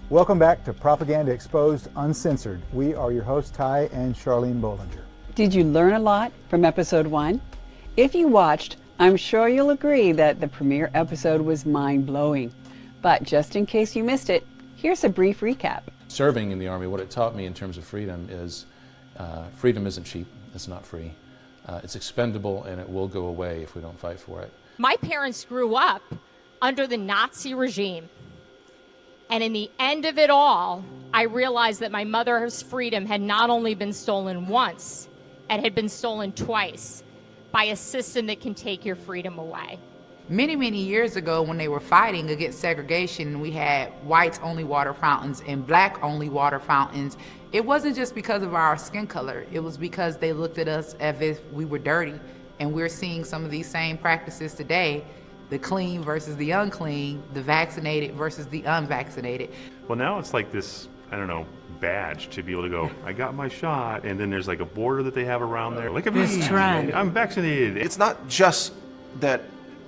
Welcome back to Propaganda Exposed Uncensored. We are your hosts, Ty and Charlene Bollinger. Did you learn a lot from episode 1? If you watched, I'm sure you'll agree that the premiere episode was mind-blowing. But just in case you missed it, here's a brief recap. Serving in the Army, what it taught me in terms of freedom is freedom isn't cheap, it's not free. It's expendable and it will go away if we don't fight for it. My parents grew up under the Nazi regime. And in the end of it all, I realized that my mother's freedom had not only been stolen once, it had been stolen twice by a system that can take your freedom away. Many, many years ago when they were fighting against segregation, we had whites-only water fountains and black-only water fountains. It wasn't just because of our skin color. It was because they looked at us as if we were dirty. And we're seeing some of these same practices today. The clean versus the unclean, the vaccinated versus the unvaccinated. Well, now it's like this, I don't know, badge to be able to go, I got my shot, and then there's like a border that they have around there. Look at me, I'm vaccinated. It's not just that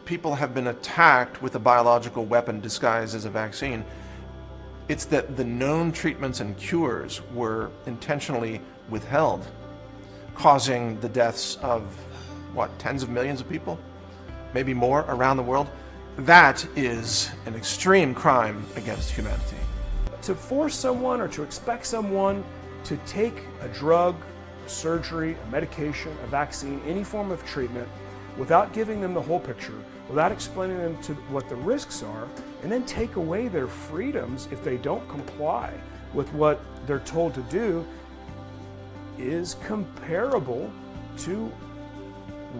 people have been attacked with a biological weapon disguised as a vaccine. It's that the known treatments and cures were intentionally withheld, causing the deaths of, what, tens of millions of people? Maybe more around the world. That is an extreme crime against humanity. To force someone or to expect someone to take a drug, surgery, a medication, a vaccine, any form of treatment, without giving them the whole picture, without explaining them to what the risks are, and then take away their freedoms if they don't comply with what they're told to do, is comparable to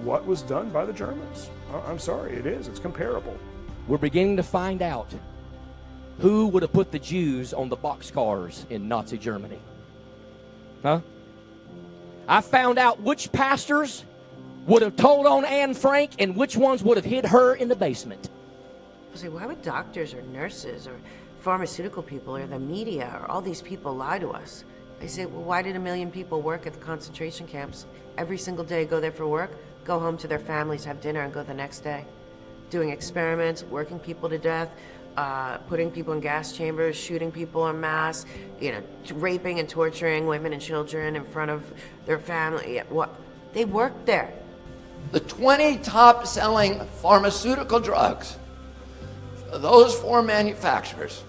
what was done by the Germans. I'm sorry, it is. It's comparable. We're beginning to find out who would have put the Jews on the boxcars in Nazi Germany. Huh? I found out which pastors would have told on Anne Frank and which ones would have hid her in the basement. I say, why would doctors or nurses or pharmaceutical people or the media or all these people lie to us? I say, well, why did 1 million people work at the concentration camps every single day, go there for work, go home to their families, have dinner, and go the next day? Doing experiments, working people to death, putting people in gas chambers, shooting people en masse, raping and torturing women and children in front of their family. What? They worked there. The 20 top-selling pharmaceutical drugs, those 4 manufacturers,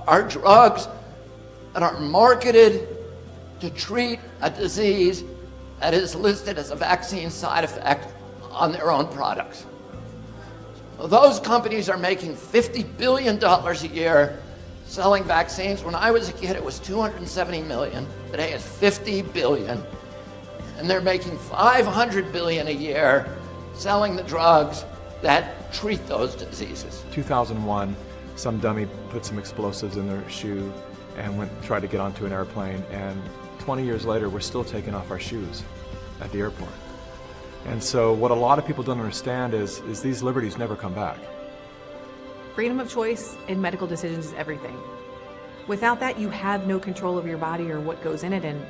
are drugs that are marketed to treat a disease that is listed as a vaccine side effect on their own products. Those companies are making $50 billion a year selling vaccines. When I was a kid, it was $270 million. Today it's $50 billion. And they're making $500 billion a year selling the drugs that treat those diseases. 2001, some dummy put some explosives in their shoe and tried to get onto an airplane, and 20 years later we're still taking off our shoes at the airport. And so what a lot of people don't understand is these liberties never come back. Freedom of choice in medical decisions is everything. Without that, you have no control of your body or what goes in it, and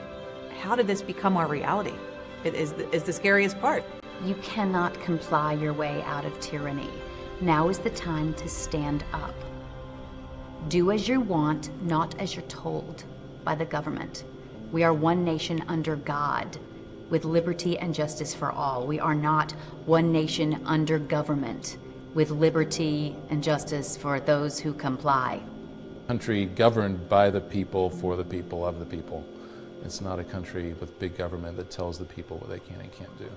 how did this become our reality? It is the scariest part. You cannot comply your way out of tyranny. Now is the time to stand up. Do as you want, not as you're told by the government. We are one nation under God, with liberty and justice for all. We are not one nation under government, with liberty and justice for those who comply. Country governed by the people, for the people, of the people. It's not a country with big government that tells the people what they can and can't do.